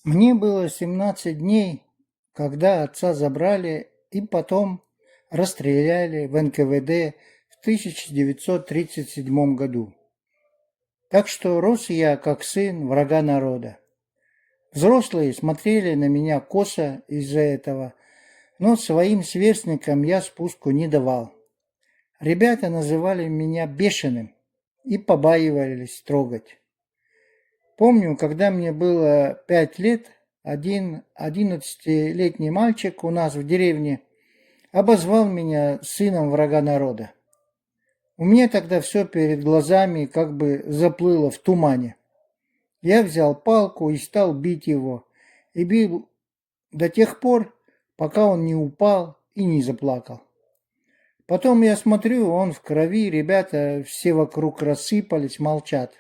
Мне было 17 дней, когда отца забрали и потом расстреляли в НКВД в 1937 году. Так что рос я как сын врага народа. Взрослые смотрели на меня косо из-за этого, но своим сверстникам я спуску не давал. Ребята называли меня бешеным и побаивались трогать. Помню, когда мне было 5 лет, один 11-летний мальчик у нас в деревне обозвал меня сыном врага народа. У меня тогда все перед глазами как бы заплыло в тумане. Я взял палку и стал бить его. И бил до тех пор, пока он не упал и не заплакал. Потом я смотрю, он в крови, ребята все вокруг рассыпались, молчат.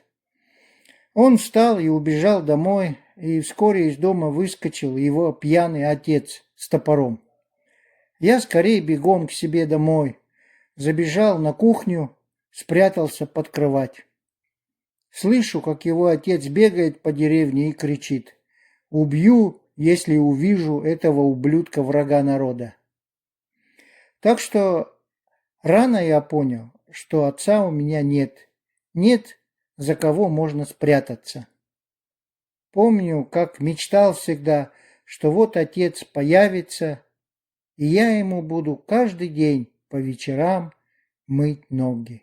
Он встал и убежал домой, и вскоре из дома выскочил его пьяный отец с топором. Я скорее бегом к себе домой, забежал на кухню, спрятался под кровать. Слышу, как его отец бегает по деревне и кричит: «Убью, если увижу этого ублюдка врага народа». Так что рано я понял, что отца у меня нет. Нет, за кого можно спрятаться. Помню, как мечтал всегда, что вот отец появится, и я ему буду каждый день по вечерам мыть ноги.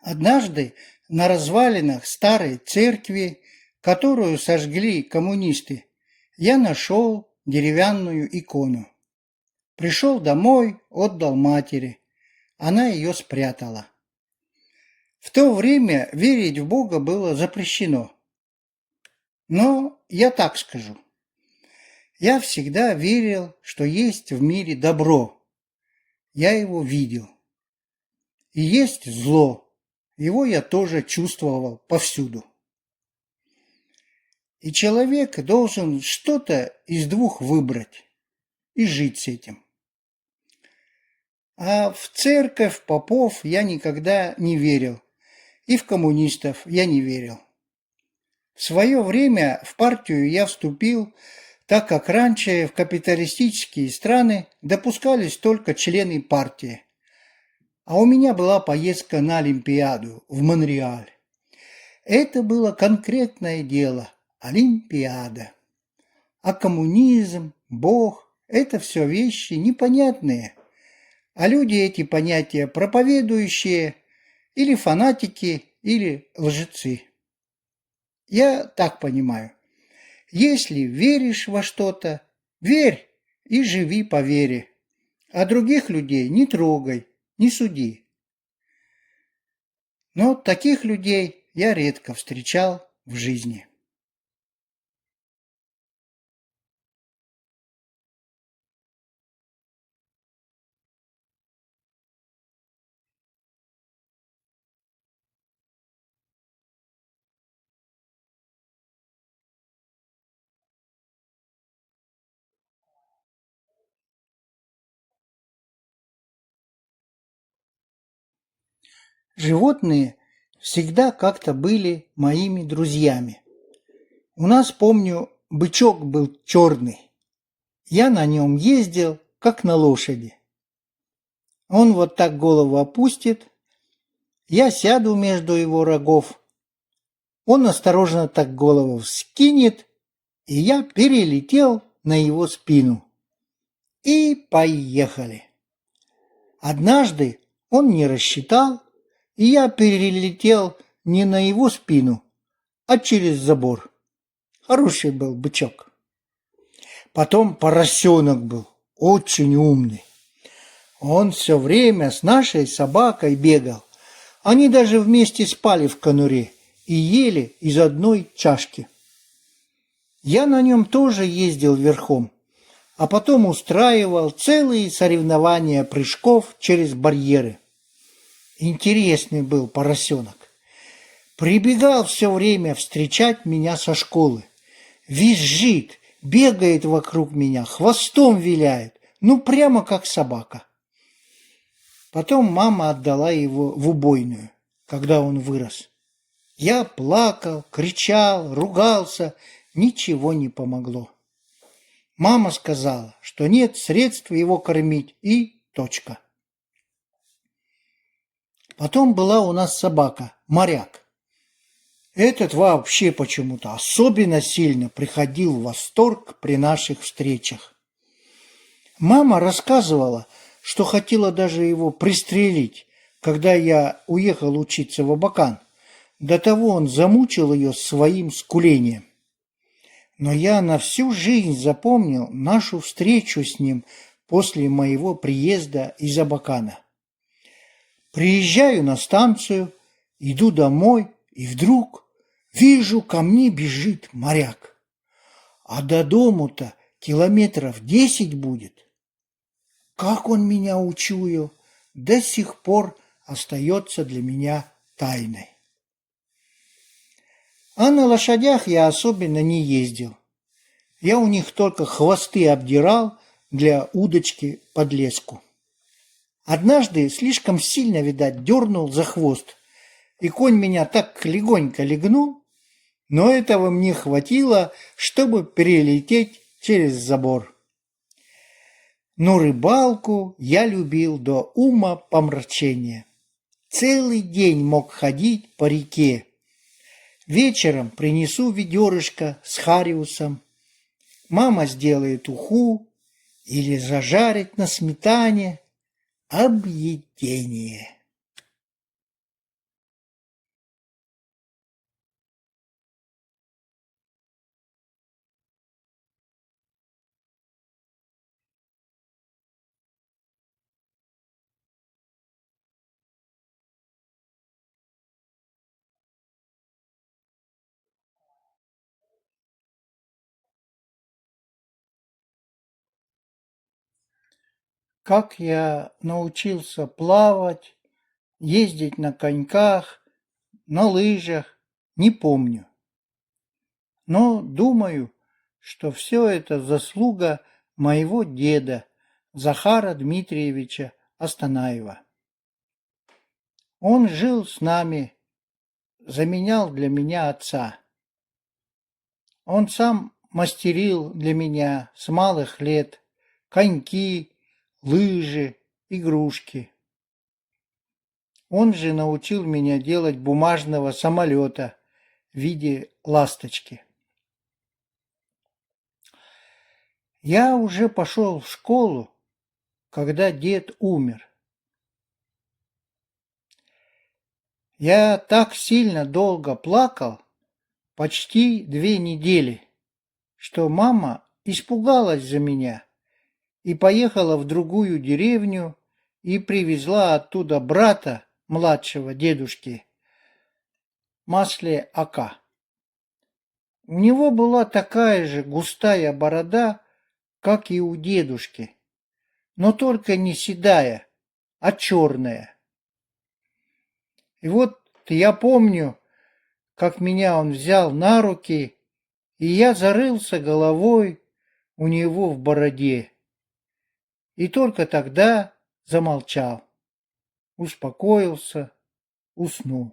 Однажды на развалинах старой церкви, которую сожгли коммунисты, я нашел деревянную икону. Пришел домой, отдал матери. Она ее спрятала. В то время верить в Бога было запрещено. Но я так скажу. Я всегда верил, что есть в мире добро. Я его видел. И есть зло. Его я тоже чувствовал повсюду. И человек должен что-то из двух выбрать и жить с этим. А в церковь, попов я никогда не верил. И в коммунистов я не верил. В свое время в партию я вступил, так как раньше в капиталистические страны допускались только члены партии. А у меня была поездка на Олимпиаду в Монреаль. Это было конкретное дело – Олимпиада. А коммунизм, Бог – это все вещи непонятные. А люди эти понятия проповедующие или фанатики, или лжецы. Я так понимаю. Если веришь во что-то, верь и живи по вере. А других людей не трогай, не суди. Но таких людей я редко встречал в жизни. Животные всегда как-то были моими друзьями. У нас, помню, бычок был черный. Я на нем ездил, как на лошади. Он вот так голову опустит, я сяду между его рогов. Он осторожно так голову вскинет, и я перелетел на его спину. И поехали. Однажды он не рассчитал, и я перелетел не на его спину, а через забор. Хороший был бычок. Потом поросенок был, очень умный. Он все время с нашей собакой бегал. Они даже вместе спали в конуре и ели из одной чашки. Я на нем тоже ездил верхом, а потом устраивал целые соревнования прыжков через барьеры. Интересный был поросенок. Прибегал все время встречать меня со школы. Визжит, бегает вокруг меня, хвостом виляет, ну прямо как собака. Потом мама отдала его в убойную, когда он вырос. Я плакал, кричал, ругался, ничего не помогло. Мама сказала, что нет средств его кормить и точка. Потом была у нас собака, моряк. Этот вообще почему-то особенно сильно приходил в восторг при наших встречах. Мама рассказывала, что хотела даже его пристрелить, когда я уехал учиться в Абакан. До того он замучил ее своим скулением. Но я на всю жизнь запомнил нашу встречу с ним после моего приезда из Абакана. Приезжаю на станцию, иду домой, и вдруг вижу, ко мне бежит моряк. А до дому-то километров 10 будет. Как он меня учуял, до сих пор остается для меня тайной. А на лошадях я особенно не ездил. Я у них только хвосты обдирал для удочки под леску. Однажды слишком сильно, видать, дернул за хвост, и конь меня так легонько легнул, но этого мне хватило, чтобы перелететь через забор. Но рыбалку я любил до ума помрачения. Целый день мог ходить по реке. Вечером принесу ведерышко с хариусом. Мама сделает уху или зажарит на сметане. Объедение. Как я научился плавать, ездить на коньках, на лыжах, не помню. Но думаю, что все это заслуга моего деда Захара Дмитриевича Астанаева. Он жил с нами, заменял для меня отца. Он сам мастерил для меня с малых лет коньки, лыжи, игрушки. Он же научил меня делать бумажного самолета в виде ласточки. Я уже пошел в школу, когда дед умер. Я так сильно долго плакал, почти 2 недели, что мама испугалась за меня и поехала в другую деревню и привезла оттуда брата младшего дедушки, Масле Ака. У него была такая же густая борода, как и у дедушки, но только не седая, а черная. И вот я помню, как меня он взял на руки, и я зарылся головой у него в бороде. И только тогда замолчал, успокоился, уснул.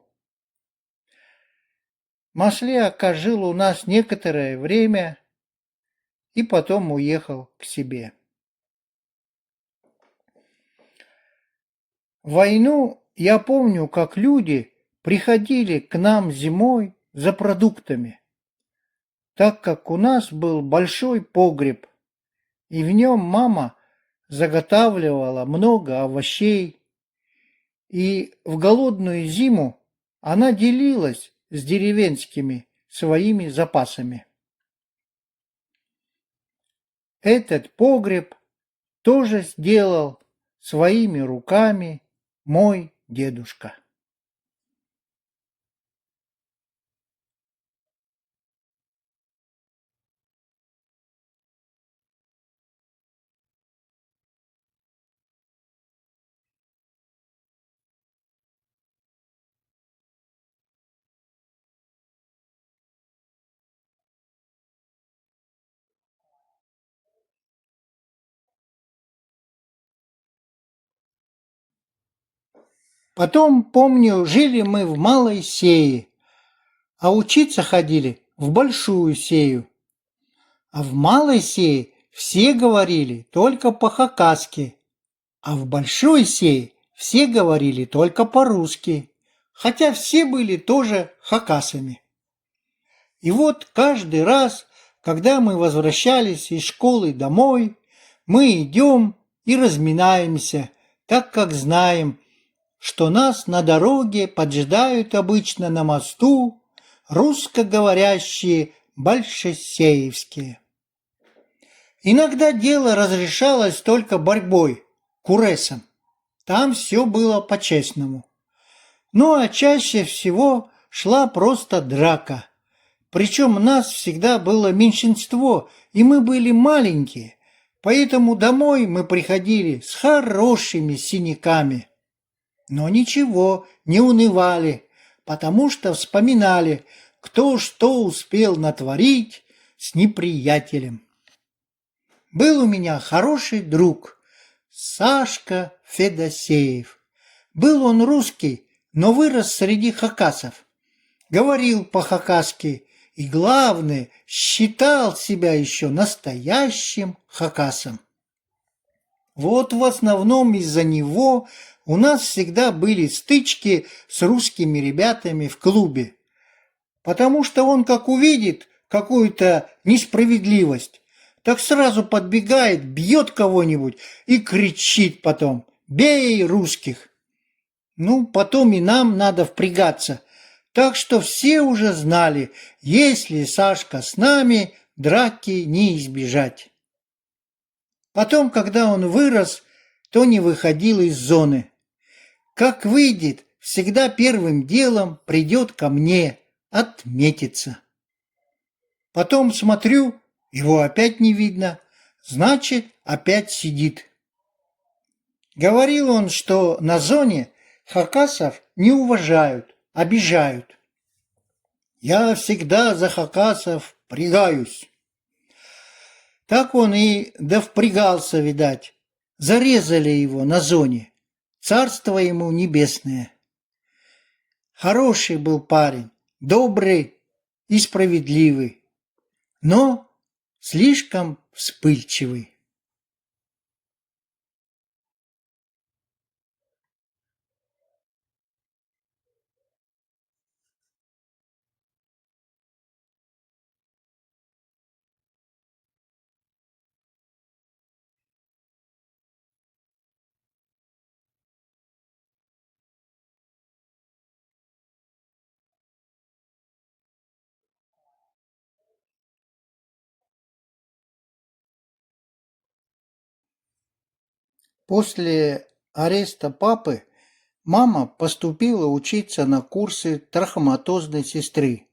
Масляка жил у нас некоторое время и потом уехал к себе. В войну я помню, как люди приходили к нам зимой за продуктами, так как у нас был большой погреб, и в нем мама заготавливала много овощей, и в голодную зиму она делилась с деревенскими своими запасами. Этот погреб тоже сделал своими руками мой дедушка. Потом, помню, жили мы в Малой Сее, а учиться ходили в Большую Сею. А в Малой Сее все говорили только по-хакасски, а в Большой Сее все говорили только по-русски, хотя все были тоже хакасами. И вот каждый раз, когда мы возвращались из школы домой, мы идем и разминаемся, так как знаем, что нас на дороге поджидают обычно на мосту русскоговорящие большесеевские. Иногда дело разрешалось только борьбой, куресом. Там все было по-честному. Ну а чаще всего шла просто драка. Причем нас всегда было меньшинство, и мы были маленькие, поэтому домой мы приходили с хорошими синяками. Но ничего, не унывали, потому что вспоминали, кто что успел натворить с неприятелем. Был у меня хороший друг, Сашка Федосеев. Был он русский, но вырос среди хакасов. Говорил по-хакасски и, главное, считал себя еще настоящим хакасом. Вот в основном из-за него у нас всегда были стычки с русскими ребятами в клубе, потому что он как увидит какую-то несправедливость, так сразу подбегает, бьет кого-нибудь и кричит потом: «Бей русских!». Ну, потом и нам надо впрягаться, так что все уже знали, если Сашка с нами, драки не избежать. Потом, когда он вырос, то не выходил из зоны. Как выйдет, всегда первым делом придет ко мне отметиться. Потом смотрю, его опять не видно, значит, опять сидит. Говорил он, что на зоне хакасов не уважают, обижают. Я всегда за хакасов впрягаюсь. Так он и довпрягался, видать. Зарезали его на зоне. Царство ему небесное. Хороший был парень, добрый и справедливый, но слишком вспыльчивый. После ареста папы мама поступила учиться на курсы трахоматозной сестры,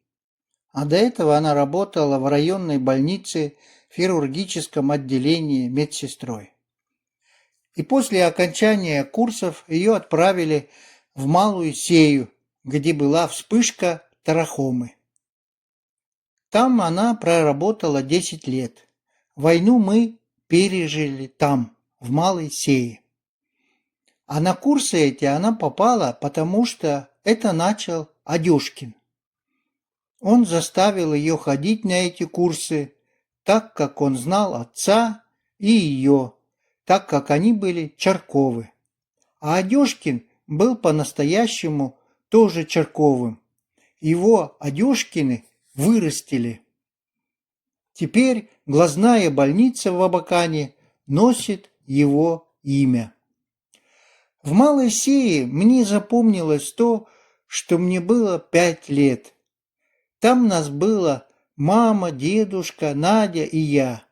а до этого она работала в районной больнице в хирургическом отделении медсестрой. И после окончания курсов ее отправили в Малую Сею, где была вспышка трахомы. Там она проработала 10 лет. Войну мы пережили там, в Малой Сее. А на курсы эти она попала, потому что это начал Адюшкин. Он заставил ее ходить на эти курсы, так как он знал отца и ее, так как они были Чарковы. А Адюшкин был по-настоящему тоже Чарковым. Его Адюшкины вырастили. Теперь глазная больница в Абакане носит его имя. В Малой Сее мне запомнилось то, что мне было 5 лет. Там нас было мама, дедушка, Надя и я.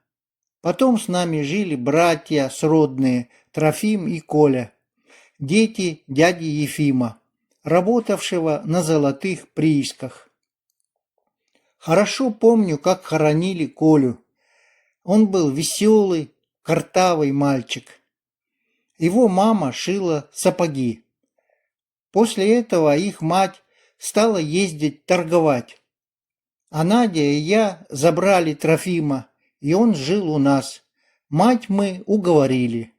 Потом с нами жили братья сродные Трофим и Коля, дети дяди Ефима, работавшего на золотых приисках. Хорошо помню, как хоронили Колю. Он был веселый, картавый мальчик. Его мама шила сапоги. После этого их мать стала ездить торговать. А Надя и я забрали Трофима, и он жил у нас. Мать мы уговорили.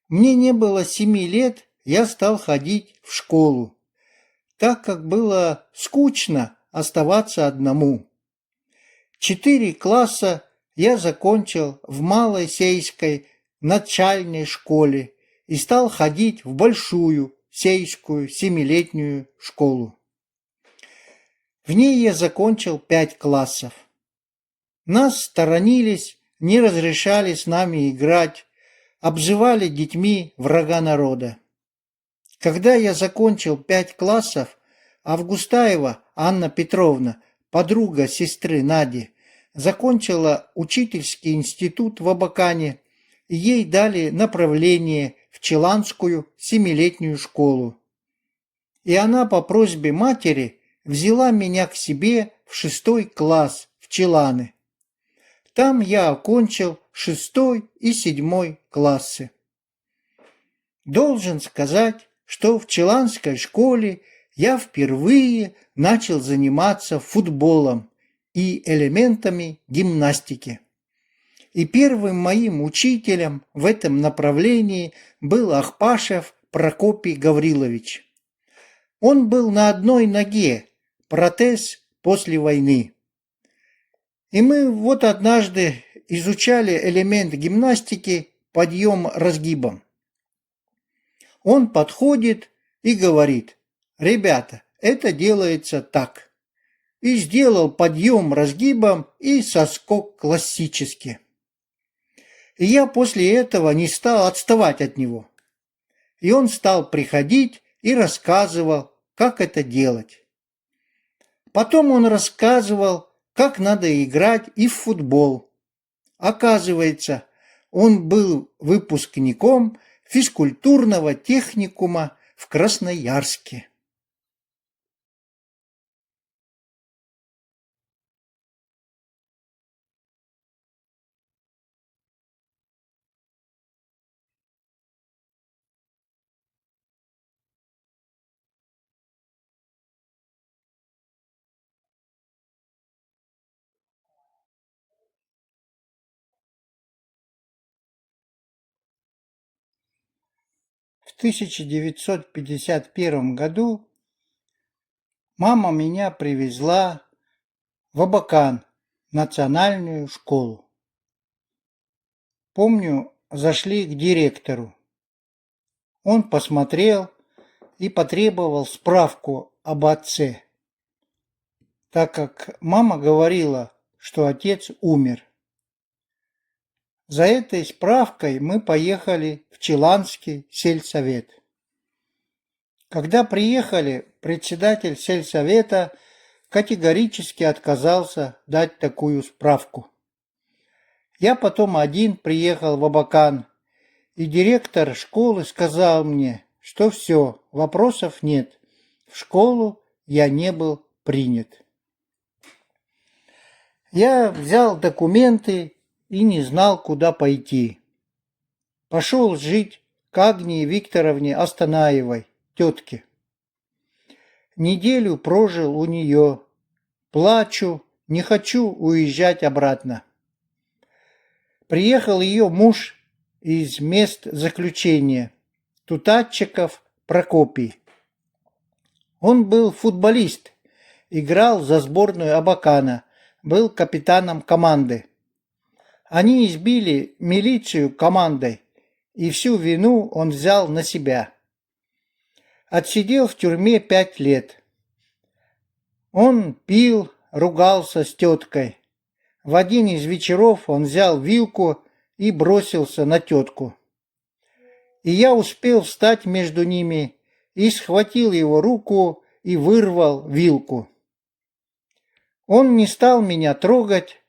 Мне не было 7 лет, я стал ходить в школу, так как было скучно оставаться одному. 4 класса я закончил в Малой Сейской начальной школе и стал ходить в Большую Сейскую 7-летнюю школу. В ней я закончил 5 классов. Нас сторонились, не разрешали с нами играть, обзывали детьми врага народа. Когда я закончил 5 классов, Августаева Анна Петровна, подруга сестры Нади, закончила учительский институт в Абакане, и ей дали направление в Челанскую 7-летнюю школу. И она по просьбе матери взяла меня к себе в 6 класс в Челаны. Там я окончил 6 и 7 классы. Должен сказать, что в Челанской школе я впервые начал заниматься футболом и элементами гимнастики. И первым моим учителем в этом направлении был Ахпашев Прокопий Гаврилович. Он был на одной ноге, протез после войны. И мы вот однажды изучали элемент гимнастики подъем разгибом. Он подходит и говорит: «Ребята, это делается так». И сделал подъем разгибом и соскок классически. И я после этого не стал отставать от него. И он стал приходить и рассказывал, как это делать. Потом он рассказывал, как надо играть и в футбол. Оказывается, он был выпускником физкультурного техникума в Красноярске. В 1951 году мама меня привезла в Абакан, национальную школу. Помню, зашли к директору. Он посмотрел и потребовал справку об отце, так как мама говорила, что отец умер. За этой справкой мы поехали в Челанский сельсовет. Когда приехали, председатель сельсовета категорически отказался дать такую справку. Я потом один приехал в Абакан, и директор школы сказал мне, что все, вопросов нет, в школу я не был принят. Я взял документы и не знал, куда пойти. Пошел жить к Агнии Викторовне Астанаевой, тетке. Неделю прожил у нее. Плачу, не хочу уезжать обратно. Приехал ее муж из мест заключения, Тутатчиков Прокопий. Он был футболист, играл за сборную Абакана, был капитаном команды. Они избили милицию командой, и всю вину он взял на себя. Отсидел в тюрьме 5 лет. Он пил, ругался с теткой. В один из вечеров он взял вилку и бросился на тетку. И я успел встать между ними и схватил его руку и вырвал вилку. Он не стал меня трогать,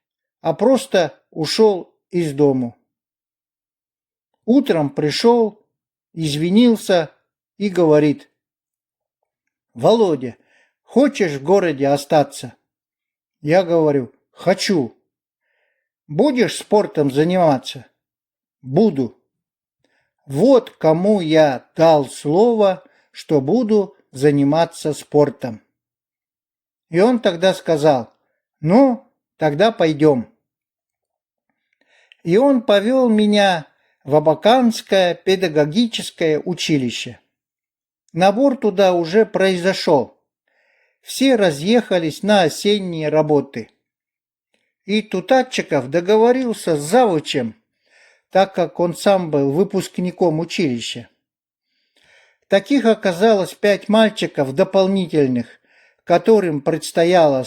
а просто ушел из дому. Утром пришел, извинился и говорит: «Володя, хочешь в городе остаться?» Я говорю: «Хочу». «Будешь спортом заниматься?» «Буду». Вот кому я дал слово, что буду заниматься спортом. И он тогда сказал: «Ну, тогда пойдем». И он повел меня в Абаканское педагогическое училище. Набор туда уже произошел. Все разъехались на осенние работы. И Тутатчиков договорился с завучем, так как он сам был выпускником училища. Таких оказалось 5 мальчиков дополнительных, которым предстояло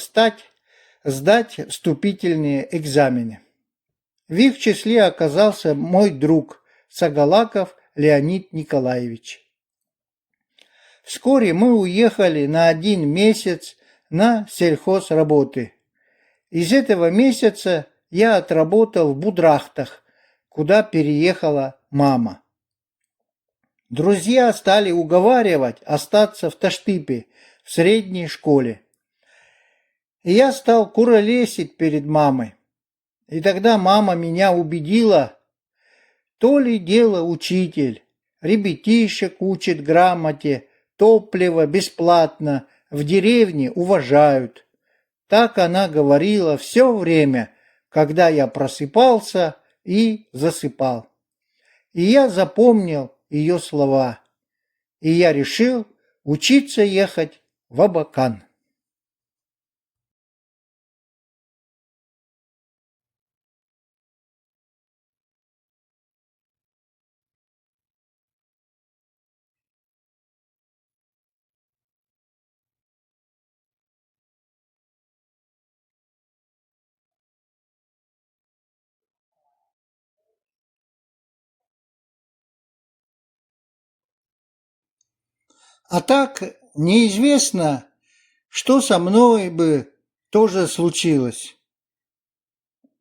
сдать вступительные экзамены. В их числе оказался мой друг Сагалаков Леонид Николаевич. Вскоре мы уехали на 1 месяц на сельхозработы. Из этого месяца я отработал в Будрахтах, куда переехала мама. Друзья стали уговаривать остаться в Таштыпе, в средней школе. И я стал куролесить перед мамой. И тогда мама меня убедила, то ли дело учитель, ребятишек учит грамоте, топливо бесплатно, в деревне уважают. Так она говорила все время, когда я просыпался и засыпал. И я запомнил ее слова. И я решил учиться ехать в Абакан. А так неизвестно, что со мной бы тоже случилось.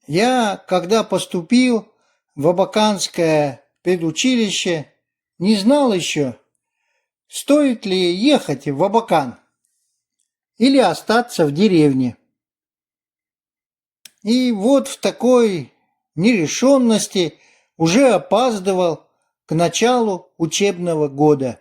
Я, когда поступил в Абаканское педучилище, не знал еще, стоит ли ехать в Абакан или остаться в деревне. И вот в такой нерешенности уже опаздывал к началу учебного года.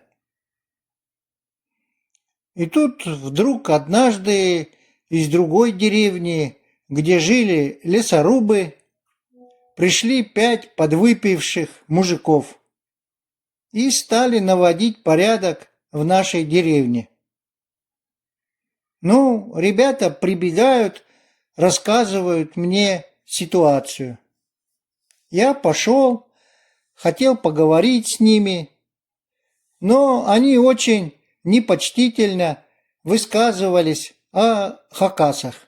И тут вдруг однажды из другой деревни, где жили лесорубы, пришли 5 подвыпивших мужиков и стали наводить порядок в нашей деревне. Ну, ребята прибегают, рассказывают мне ситуацию. Я пошел, хотел поговорить с ними, но они очень непочтительно высказывались о хакасах.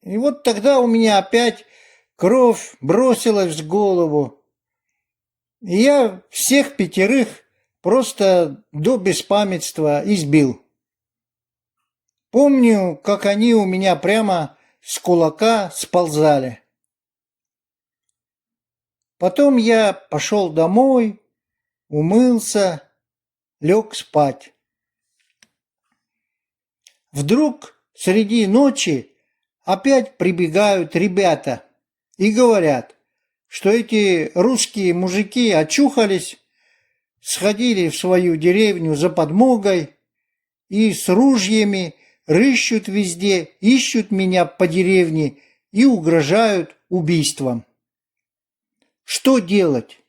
И вот тогда у меня опять кровь бросилась в голову. И я всех 5 просто до беспамятства избил. Помню, как они у меня прямо с кулака сползали. Потом я пошел домой, умылся, лег спать. Вдруг среди ночи опять прибегают ребята и говорят, что эти русские мужики очухались, сходили в свою деревню за подмогой и с ружьями рыщут везде, ищут меня по деревне и угрожают убийством. Что делать?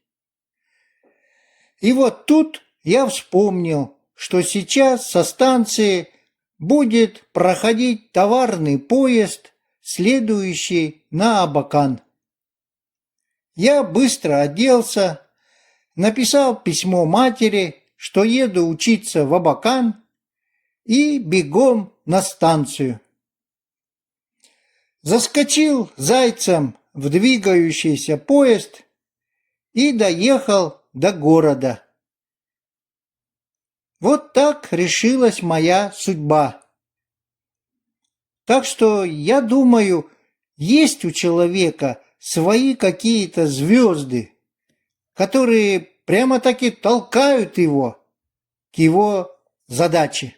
И вот тут я вспомнил, что сейчас со станции будет проходить товарный поезд, следующий на Абакан. Я быстро оделся, написал письмо матери, что еду учиться в Абакан, и бегом на станцию. Заскочил зайцем в двигающийся поезд и доехал до города. Вот так решилась моя судьба. Так что, я думаю, есть у человека свои какие-то звезды, которые прямо-таки толкают его к его задаче.